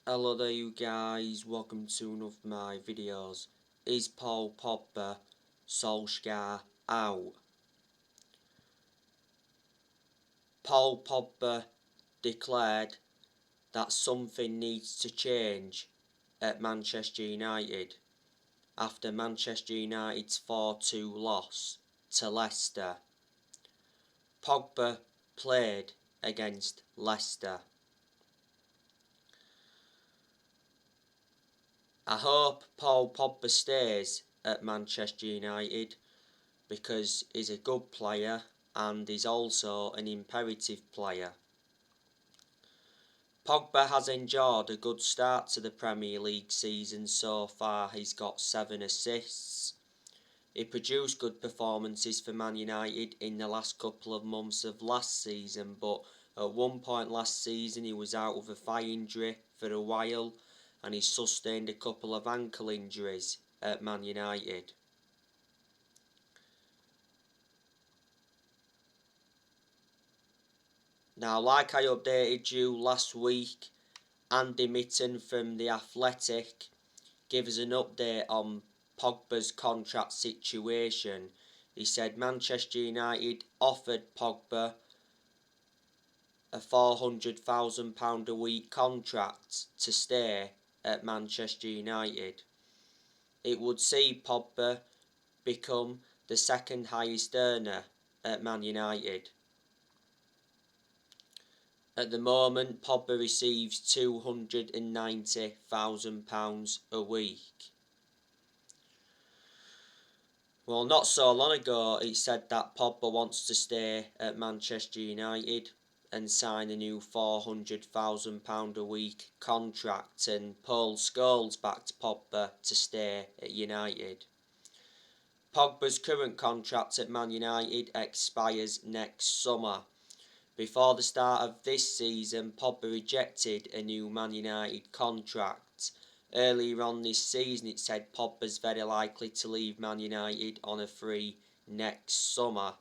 Hello there you guys, welcome to one of my videos. Is Paul Pogba Solskjaer out? Paul Pogba declared that something needs to change at Manchester United after Manchester United's 4-2 loss to Leicester. Pogba played against Leicester. I hope Paul Pogba stays at Manchester United because he's a good player and he's also an imperative player. Pogba has enjoyed a good start to the Premier League season so far. He's got 7 assists. He produced good performances for Man United in the last couple of months of last season, but at one point last season he was out with a thigh injury for a while and he sustained a couple of ankle injuries at Man United. Now, like I updated you last week, Andy Mitten from The Athletic gave us an update on Pogba's contract situation. He said Manchester United offered Pogba a £400,000 a week contract to stay at Manchester United. It would see Pogba become the second highest earner at Man United. At the moment, Pogba receives £290,000 a week. Well, not so long ago, it said that Pogba wants to stay at Manchester United and sign a new £400,000 a week contract, and Paul Scholes backed Pogba to stay at United. Pogba's current contract at Man United expires next summer. Before the start of this season, Pogba rejected a new Man United contract. Earlier on this season, it said Pogba's very likely to leave Man United on a free next summer.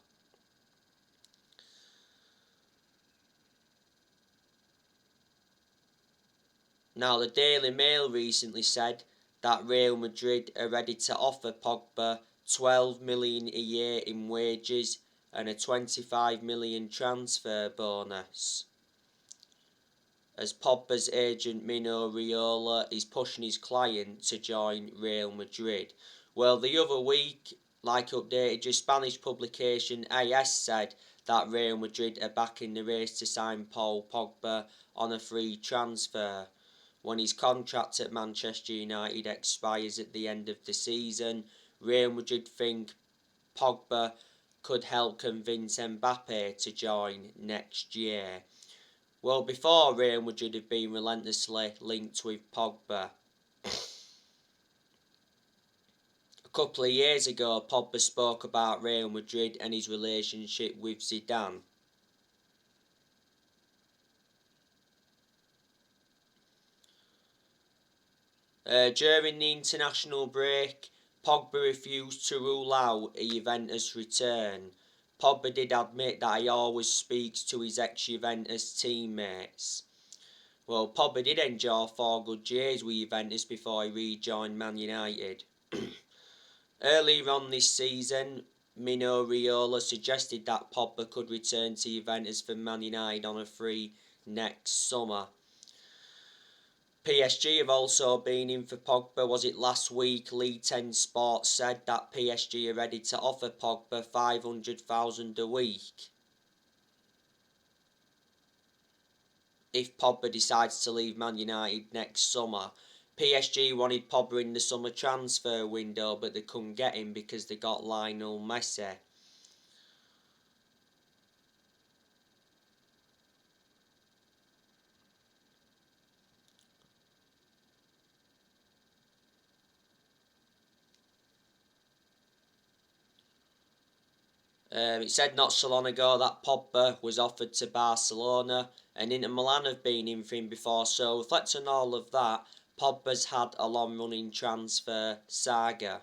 Now, the Daily Mail recently said that Real Madrid are ready to offer Pogba $12 million a year in wages and a $25 million transfer bonus, as Pogba's agent Mino Raiola is pushing his client to join Real Madrid. Well, the other week, like updated, your Spanish publication AS said that Real Madrid are back in the race to sign Paul Pogba on a free transfer. When his contract at Manchester United expires at the end of the season, Real Madrid think Pogba could help convince Mbappe to join next year. Well, before Real Madrid have been relentlessly linked with Pogba. A couple of years ago, Pogba spoke about Real Madrid and his relationship with Zidane. During the international break, Pogba refused to rule out a Juventus return. Pogba did admit that he always speaks to his ex-Juventus teammates. Well, Pogba did enjoy 4 good years with Juventus before he rejoined Man United. Earlier on this season, Mino Raiola suggested that Pogba could return to Juventus from Man United on a free next summer. PSG have also been in for Pogba. Was it last week? League 10 Sports said that PSG are ready to offer Pogba $500,000 a week if Pogba decides to leave Man United next summer. PSG wanted Pogba in the summer transfer window, but they couldn't get him because they got Lionel Messi. It said not so long ago that Pogba was offered to Barcelona and Inter Milan have been in for him before, so reflecting on all of that, Pogba's had a long running transfer saga.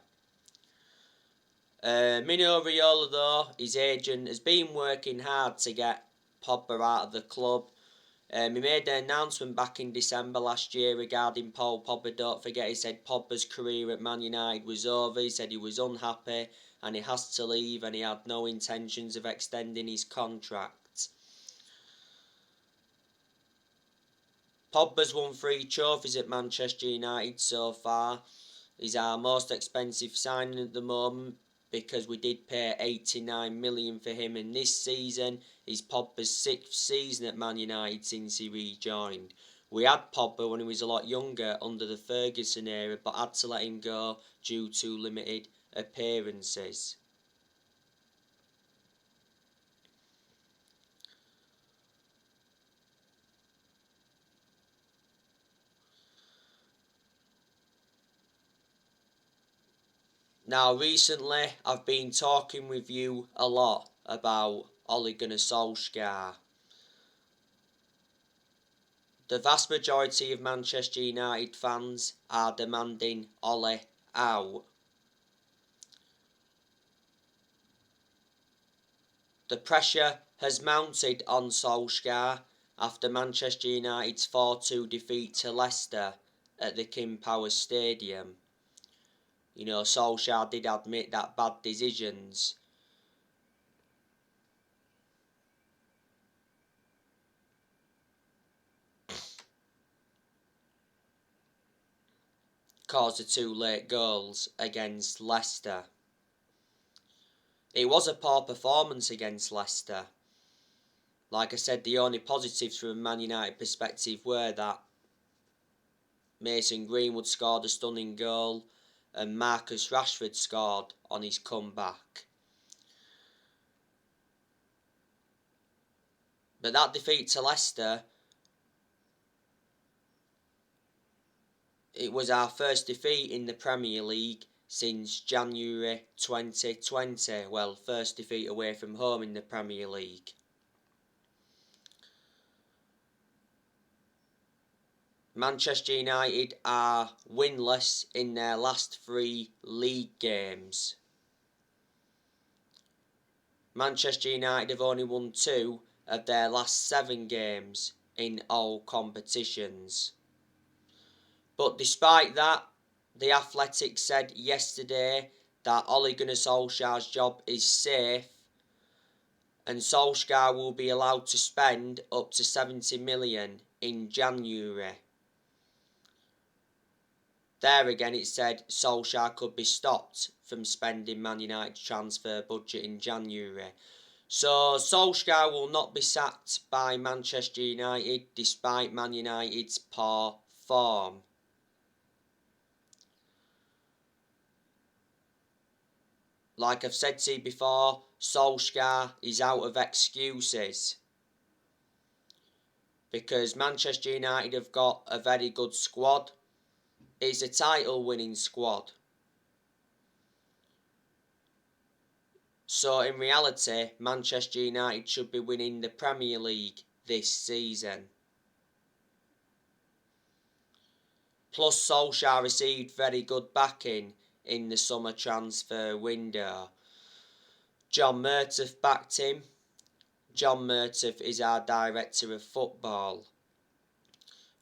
Mino Raiola, though, his agent, has been working hard to get Pogba out of the club. He made an announcement back in December last year regarding Paul Pogba. Don't forget, he said Pogba's career at Man United was over. He said he was unhappy and he has to leave, and he had no intentions of extending his contract. Pogba's won 3 trophies at Manchester United so far. He's our most expensive signing at the moment, because we did pay 89 million for him, and this season is Pogba's 6th season at Man United since he rejoined. We had Pogba when he was a lot younger under the Ferguson era, but had to let him go due to limited appearances. Now, recently, I've been talking with you a lot about Ole Gunnar Solskjaer. The vast majority of Manchester United fans are demanding Ole out. The pressure has mounted on Solskjaer after Manchester United's 4-2 defeat to Leicester at the King Power Stadium. You know, Solskjaer did admit that bad decisions caused the 2 late goals against Leicester. It was a poor performance against Leicester. Like I said, the only positives from a Man United perspective were that Mason Greenwood scored a stunning goal and Marcus Rashford scored on his comeback. But that defeat to Leicester, it was our first defeat in the Premier League since January 2020. Well, first defeat away from home in the Premier League. Manchester United are winless in their last 3 league games. Manchester United have only won 2 of their last 7 games in all competitions. But despite that, The Athletic said yesterday that Ole Gunnar Solskjaer's job is safe, and Solskjaer will be allowed to spend up to 70 million in January. There again, it said Solskjaer could be stopped from spending Man United's transfer budget in January. So Solskjaer will not be sacked by Manchester United despite Man United's poor form. Like I've said to you before, Solskjaer is out of excuses, because Manchester United have got a very good squad. It's a title-winning squad. So in reality, Manchester United should be winning the Premier League this season. Plus, Solskjaer received very good backing in the summer transfer window. John Murtough backed him. John Murtough is our director of football.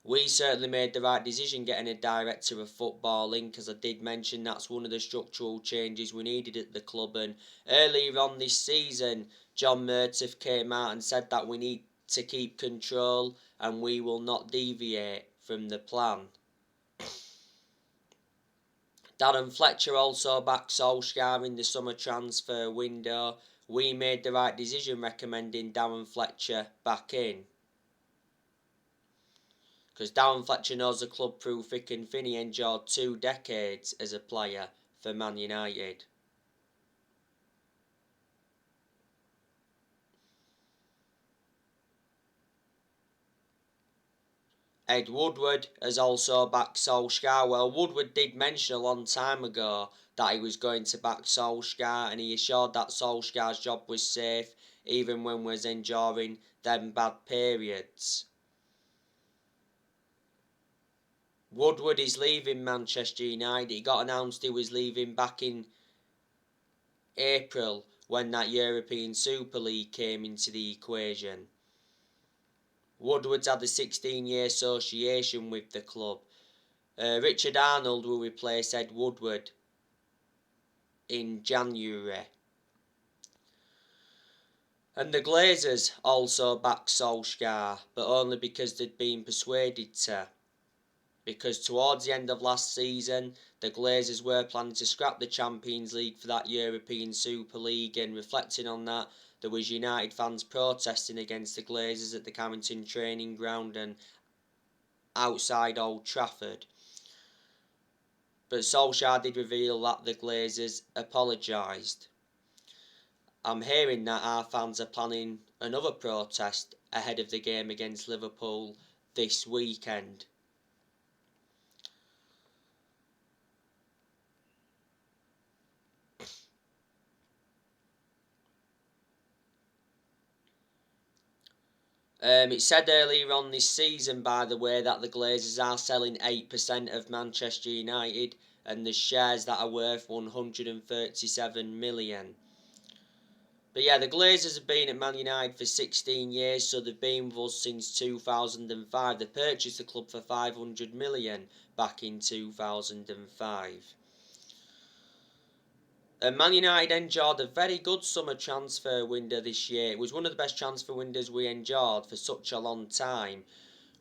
We certainly made the right decision getting a director of football in, because I did mention that's one of the structural changes we needed at the club. And earlier on this season, John Murtough came out and said that we need to keep control and we will not deviate from the plan. Darren Fletcher also backed Solskjaer in the summer transfer window. We made the right decision recommending Darren Fletcher back in, because Darren Fletcher knows the club through thick and thin. He endured 2 decades as a player for Man United. Ed Woodward has also backed Solskjaer. Well, Woodward did mention a long time ago that he was going to back Solskjaer, and he assured that Solskjaer's job was safe even when we was enduring them bad periods. Woodward is leaving Manchester United. It got announced he was leaving back in April when that European Super League came into the equation. Woodward's had a 16-year association with the club. Richard Arnold will replace Ed Woodward in January. And the Glazers also backed Solskjaer, but only because they'd been persuaded to. Because towards the end of last season, the Glazers were planning to scrap the Champions League for that European Super League, and reflecting on that, there was United fans protesting against the Glazers at the Carrington training ground and outside Old Trafford. But Solskjaer did reveal that the Glazers apologised. I'm hearing that our fans are planning another protest ahead of the game against Liverpool this weekend. It said earlier on this season, by the way, that the Glazers are selling 8% of Manchester United, and the shares that are worth 137 million. But yeah, the Glazers have been at Man United for 16 years, so they've been with us since 2005. They purchased the club for 500 million back in 2005. Man United enjoyed a very good summer transfer window this year. It was one of the best transfer windows we enjoyed for such a long time.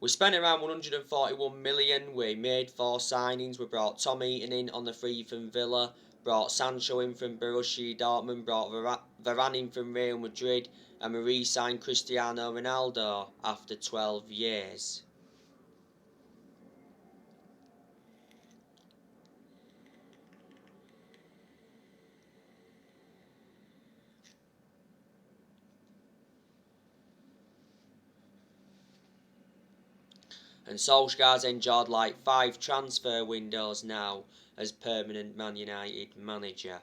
We spent around 141 million. We made 4 signings. We brought Tom Eaton in on the free from Villa, brought Sancho in from Borussia Dortmund, brought Varane in from Real Madrid, and we re-signed Cristiano Ronaldo after 12 years. And Solskjaer's enjoyed like 5 transfer windows now as permanent Man United manager.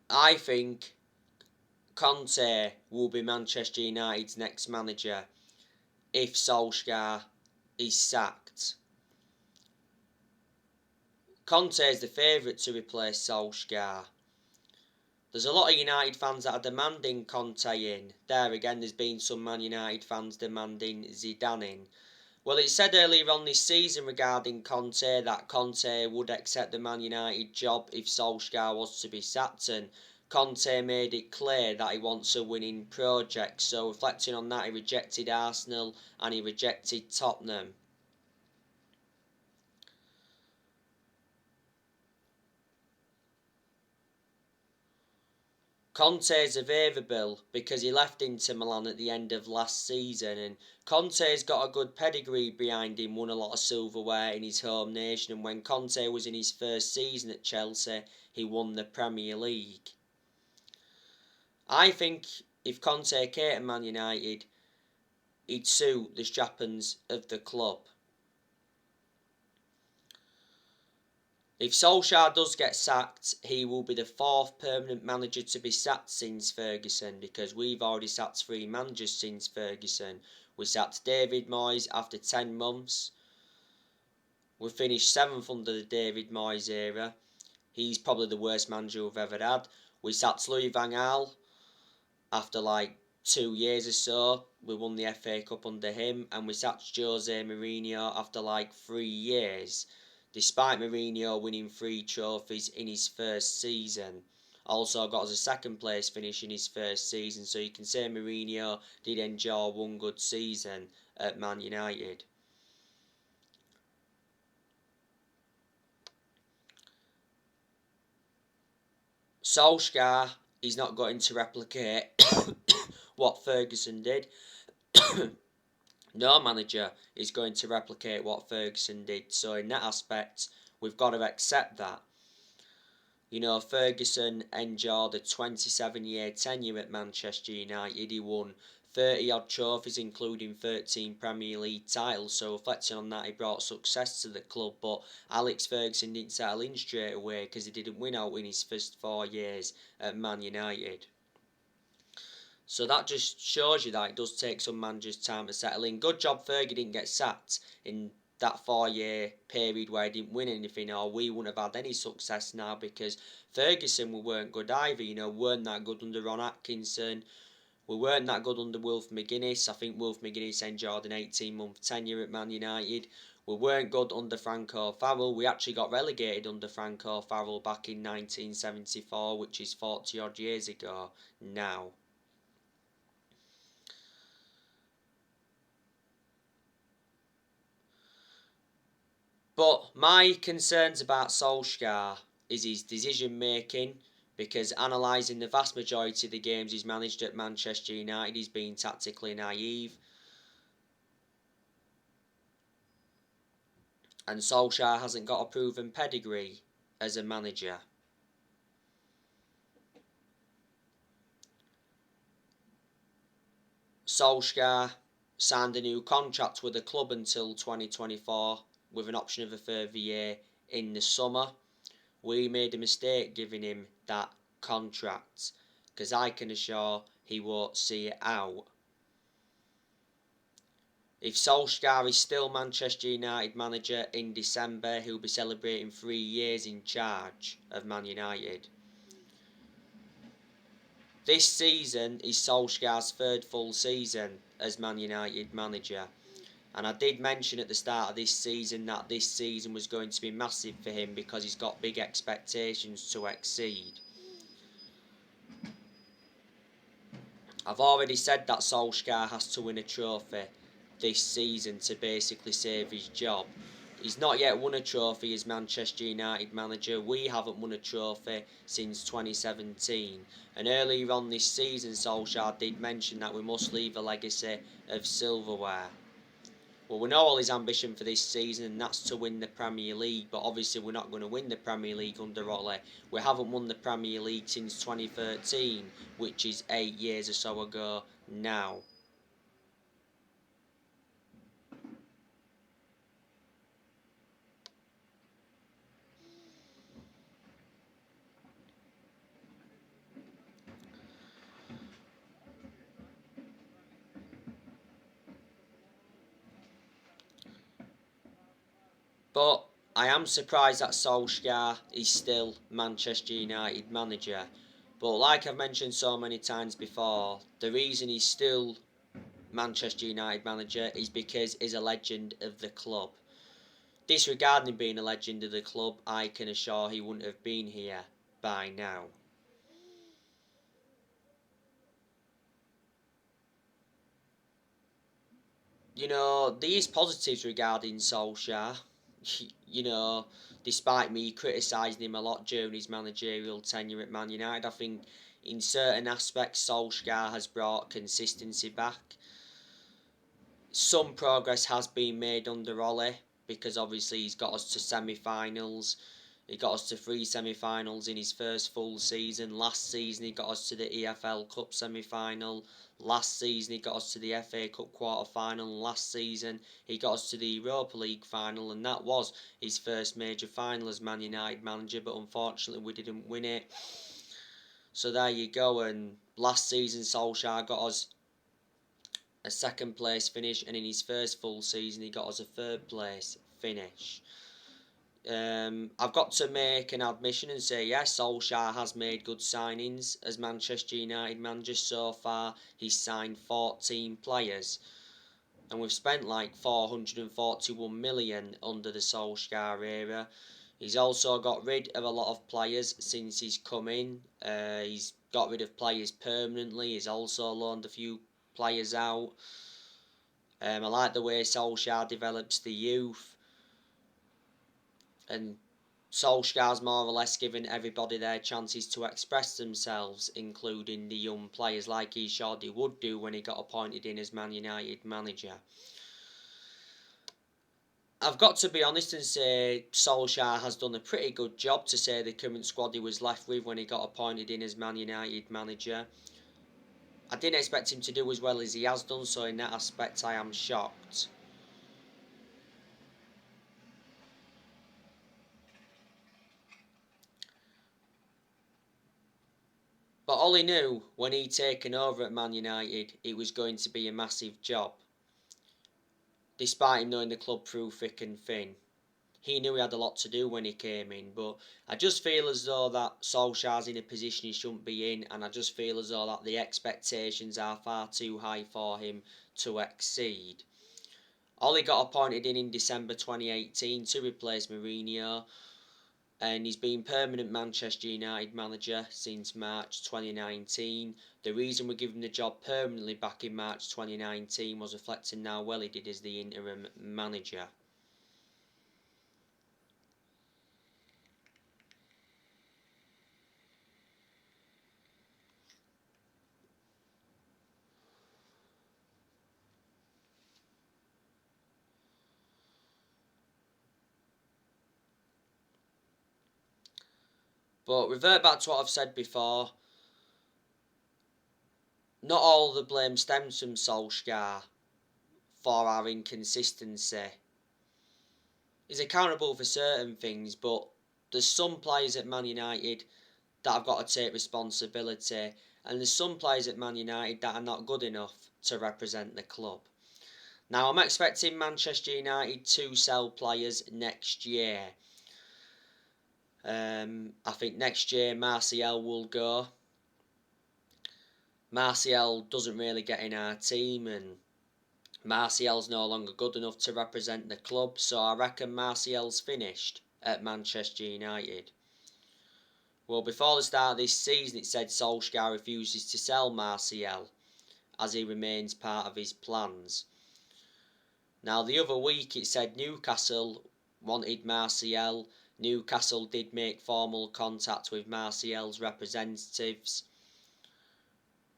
I think Conte will be Manchester United's next manager if Solskjaer is sacked. Conte is the favourite to replace Solskjaer. There's a lot of United fans that are demanding Conte in. There again, there's been some Man United fans demanding Zidane in. Well, it said earlier on this season regarding Conte that Conte would accept the Man United job if Solskjaer was to be sacked, and Conte made it clear that he wants a winning project. So reflecting on that, he rejected Arsenal and he rejected Tottenham. Conte's available because he left Inter Milan at the end of last season, and Conte's got a good pedigree behind him, won a lot of silverware in his home nation, and when Conte was in his first season at Chelsea, he won the Premier League. I think if Conte came to Man United, he'd suit the strappings of the club. If Solskjaer does get sacked, he will be the 4th permanent manager to be sacked since Ferguson, because we've already sacked 3 managers since Ferguson. We sacked David Moyes after 10 months. We finished 7th under the David Moyes era. He's probably the worst manager we've ever had. We sacked Louis van Gaal after like 2 years or so. We won the FA Cup under him, and we sacked Jose Mourinho after like 3 years. Despite Mourinho winning 3 trophies in his first season. Also got us a 2nd place finish in his first season, so you can say Mourinho did enjoy one good season at Man United. Solskjaer is not going to replicate what Ferguson did. No manager is going to replicate what Ferguson did. So in that aspect, we've got to accept that. You know, Ferguson enjoyed a 27-year tenure at Manchester United. He won 30-odd trophies, including 13 Premier League titles. So reflecting on that, he brought success to the club. But Alex Ferguson didn't settle in straight away because he didn't win out in his first 4 years at Man United. So that just shows you that it does take some managers time to settle in. Good job Fergie didn't get sacked in that 4 year period where he didn't win anything, or we wouldn't have had any success now, because Ferguson we weren't good either. Weren't that good under Ron Atkinson. We weren't that good under Wilf McGuinness. I think Wilf McGuinness enjoyed an 18-month tenure at Man United. We weren't good under Franco Farrell. We actually got relegated under Franco Farrell back in 1974, which is 40 odd years ago now. But my concerns about Solskjaer is his decision making, because analysing the vast majority of the games he's managed at Manchester United, he's been tactically naive. And Solskjaer hasn't got a proven pedigree as a manager. Solskjaer signed a new contract with the club until 2024 with an option of a further year in the summer. We made a mistake giving him that contract, because I can assure he won't see it out. If Solskjaer is still Manchester United manager in December, he'll be celebrating 3 years in charge of Man United. This season is Solskjaer's third full season as Man United manager. And I did mention at the start of this season that this season was going to be massive for him, because he's got big expectations to exceed. I've already said that Solskjaer has to win a trophy this season to basically save his job. He's not yet won a trophy as Manchester United manager. We haven't won a trophy since 2017. And earlier on this season, Solskjaer did mention that we must leave a legacy of silverware. Well, we know all his ambition for this season, and that's to win the Premier League. But obviously we're not going to win the Premier League under Ole. We haven't won the Premier League since 2013, which is 8 years or so ago now. But I am surprised that Solskjaer is still Manchester United manager. But like I've mentioned so many times before, the reason he's still Manchester United manager is because he's a legend of the club. Disregarding him being a legend of the club, I can assure he wouldn't have been here by now. There is positives regarding Solskjaer. Despite me criticising him a lot during his managerial tenure at Man United, I think in certain aspects Solskjaer has brought consistency back. Some progress has been made under Ole, because obviously he's got us to semi-finals. He got us to 3 semi-finals in his first full season. Last season he got us to the EFL Cup semi-final. Last season he got us to the FA Cup quarter-final. Last season he got us to the Europa League final, and that was his first major final as Man United manager, but unfortunately we didn't win it. So there you go. And last season Solskjaer got us a second place finish, and in his first full season he got us a third place finish. I've got to make an admission and say, yes, Solskjaer has made good signings as Manchester United manager so far. He's signed 14 players, and we've spent like 441 million under the Solskjaer era. He's also got rid of a lot of players since he's come in. He's got rid of players permanently. He's also loaned a few players out. I like the way Solskjaer develops the youth. And Solskjaer's more or less given everybody their chances to express themselves, including the young players, like he surely would do when he got appointed in as Man United manager. I've got to be honest and say Solskjaer has done a pretty good job to say the current squad he was left with when he got appointed in as Man United manager. I didn't expect him to do as well as he has done, so in that aspect I am shocked. But Ollie knew when he'd taken over at Man United it was going to be a massive job. despite him knowing the club through thick and thin. He knew he had a lot to do when he came in, but I just feel as though that Solskjaer's in a position he shouldn't be in, and I just feel as though that the expectations are far too high for him to exceed. Ollie got appointed in December 2018 to replace Mourinho, and he's been permanent Manchester United manager since March 2019. The reason we gave him the job permanently back in March 2019 was reflecting how well he did as the interim manager. But revert back to what I've said before. Not all the blame stems from Solskjaer for our inconsistency. He's accountable for certain things, but there's some players at Man United that have got to take responsibility, and there's some players at Man United that are not good enough to represent the club. Now, I'm expecting Manchester United to sell players next year. I think next year Martial will go. Martial doesn't really get in our team, and Martial's no longer good enough to represent the club, so I reckon Martial's finished at Manchester United. Well, before the start of this season, it said Solskjaer refuses to sell Martial, as he remains part of his plans. Now, the other week it said Newcastle wanted Martial. Newcastle did make formal contact with Martial's representatives.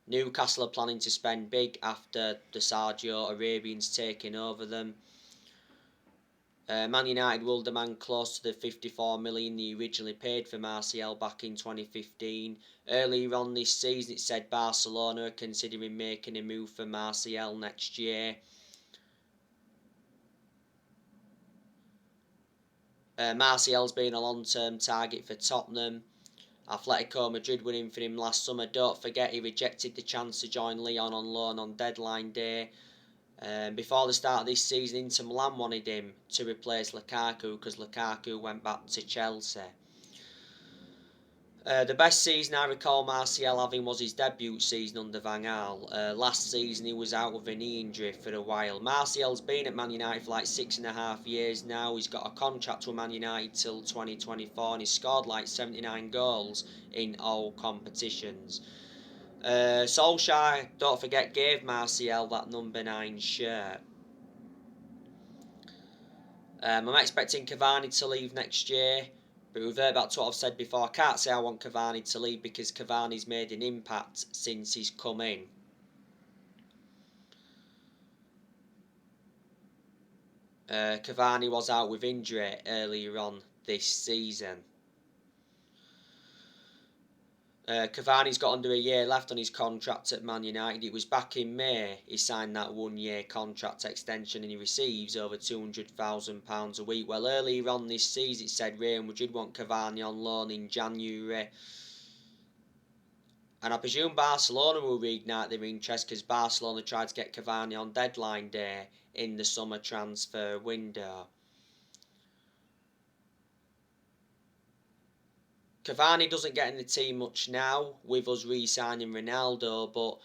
Newcastle are planning to spend big after the Saudi Arabians taking over them. Man United will demand close to the 54 million they originally paid for Martial back in 2015. Earlier on this season it said Barcelona are considering making a move for Martial next year. Martial's been a long-term target for Tottenham. Atletico Madrid were in for him last summer. Don't forget he rejected the chance to join Lyon on loan on deadline day. Before the start of this season, Inter Milan wanted him to replace Lukaku because Lukaku went back to Chelsea. The best season I recall Martial having was his debut season under Van Gaal. Last season he was out with a knee injury for a while. Martial's been at Man United for like 6.5 years now. He's got a contract with Man United till 2024 and he's scored like 79 goals in all competitions. Solskjaer, don't forget, gave Martial that number 9 shirt. I'm expecting Cavani to leave next year, but revert back to what I've said before. I can't say I want Cavani to leave because Cavani's made an impact since he's come in. Cavani was out with injury earlier on this season. Cavani's got under a year left on his contract at Man United. It was back in May he signed that 1-year contract extension and he receives over £200,000 a week. Well, earlier on this season it said Real Madrid want Cavani on loan in January. And I presume Barcelona will reignite their interest because Barcelona tried to get Cavani on deadline day in the summer transfer window. Cavani doesn't get in the team much now with us re-signing Ronaldo, but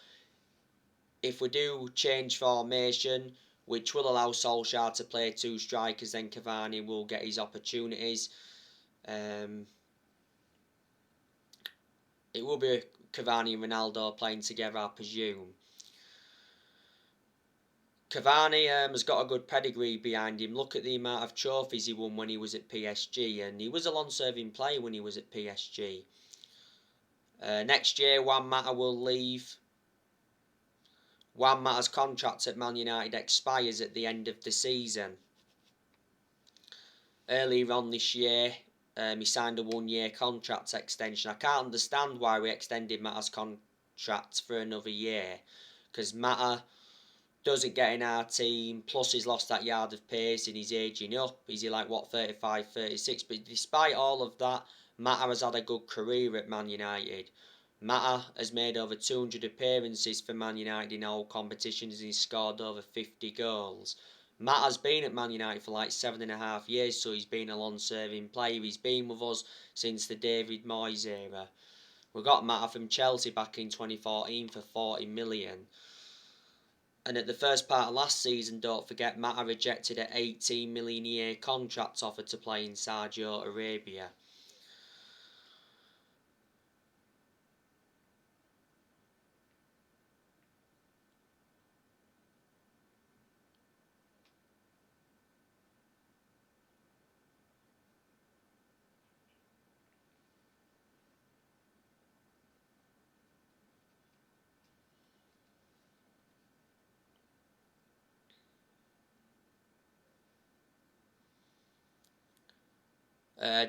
if we do change formation, which will allow Solskjaer to play 2 strikers, then Cavani will get his opportunities. It will be Cavani and Ronaldo playing together, I presume. Cavani has got a good pedigree behind him. Look at the amount of trophies he won when he was at PSG, and he was a long-serving player when he was at PSG. Next year, Juan Mata will leave. Juan Mata's contract at Man United expires at the end of the season. Earlier on this year, he signed a 1-year contract extension. I can't understand why we extended Mata's contract for another year, because Mata doesn't get in our team, plus he's lost that yard of pace and he's ageing up. He's like, 35, 36? But despite all of that, Mata has had a good career at Man United. Mata has made over 200 appearances for Man United in all competitions and he's scored over 50 goals. Matt has been at Man United for like 7.5 years, so he's been a long-serving player. He's been with us since the David Moyes era. We got Matt from Chelsea back in 2014 for 40 million. And at the first part of last season, don't forget, Matt rejected an 18 million a year contract offer to play in Saudi Arabia.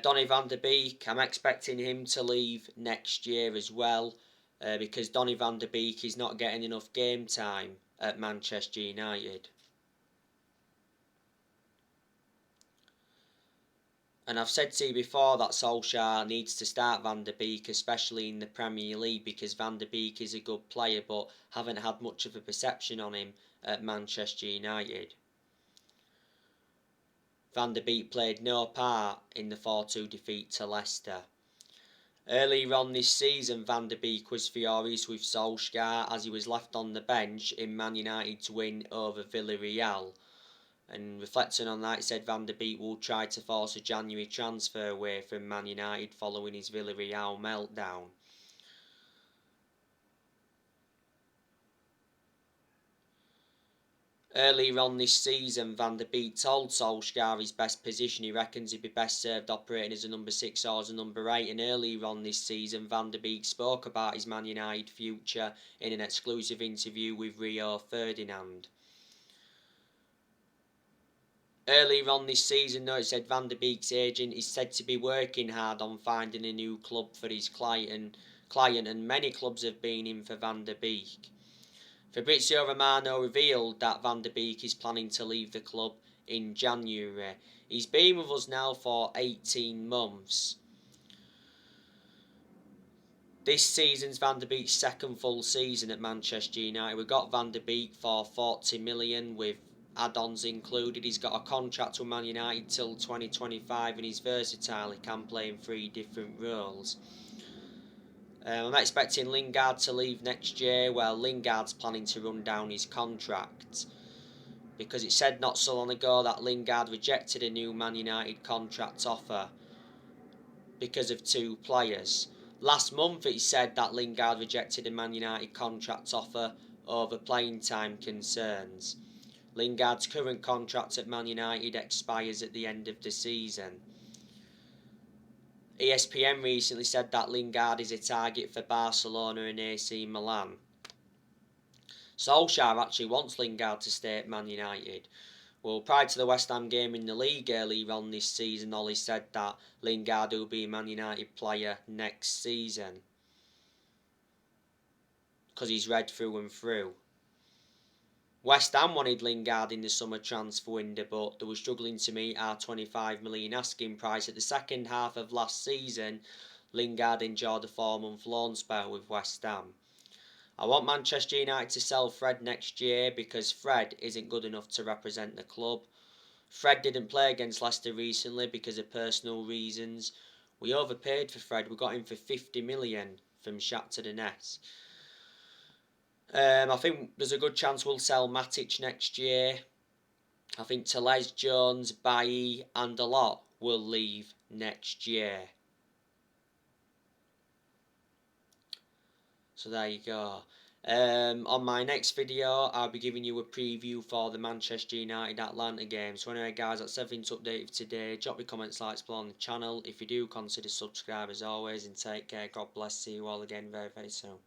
Donny van der Beek, I'm expecting him to leave next year as well, because Donny van der Beek is not getting enough game time at Manchester United. And I've said to you before that Solskjaer needs to start Van der Beek, especially in the Premier League, because Van der Beek is a good player but haven't had much of a perception on him at Manchester United. Van der Beek played no part in the 4-2 defeat to Leicester. Earlier on this season, Van der Beek was furious with Solskjaer as he was left on the bench in Man United's win over Villarreal. And reflecting on that, he said Van der Beek will try to force a January transfer away from Man United following his Villarreal meltdown. Earlier on this season, Van der Beek told Solskjaer his best position. He reckons he'd be best served operating as a number 6 or as a number 8. And earlier on this season, Van der Beek spoke about his Man United future in an exclusive interview with Rio Ferdinand. Earlier on this season, though, it said Van der Beek's agent is said to be working hard on finding a new club for his client, and many clubs have been in for Van der Beek. Fabrizio Romano revealed that Van der Beek is planning to leave the club in January. He's been with us now for 18 months. This season's Van der Beek's second full season at Manchester United. We got Van der Beek for 40 million with add-ons included. He's got a contract with Man United till 2025 and he's versatile. He can play in 3 different roles. I'm expecting Lingard to leave next year. Well, Lingard's planning to run down his contract because it said not so long ago that Lingard rejected a new Man United contract offer because of 2 players. Last month it said that Lingard rejected a Man United contract offer over playing time concerns. Lingard's current contract at Man United expires at the end of the season. ESPN recently said that Lingard is a target for Barcelona and AC Milan. Solskjaer actually wants Lingard to stay at Man United. Well, prior to the West Ham game in the league earlier on this season, Ollie said that Lingard will be a Man United player next season because he's red through and through. West Ham wanted Lingard in the summer transfer window, but they were struggling to meet our 25 million asking price. At the second half of last season, Lingard enjoyed a 4-month loan spell with West Ham. I want Manchester United to sell Fred next year because Fred isn't good enough to represent the club. Fred didn't play against Leicester recently because of personal reasons. We overpaid for Fred. We got him for 50 million from Shakhtar Donetsk. I think there's a good chance we'll sell Matic next year. I think Tellez, Jones, Bailly and a lot will leave next year. So there you go. On my next video, I'll be giving you a preview for the Manchester United Atlanta game. So anyway guys, that's everything to update for today. Drop your comments, likes below on the channel. If you do, consider subscribe as always and take care. God bless. See you all again very, very soon.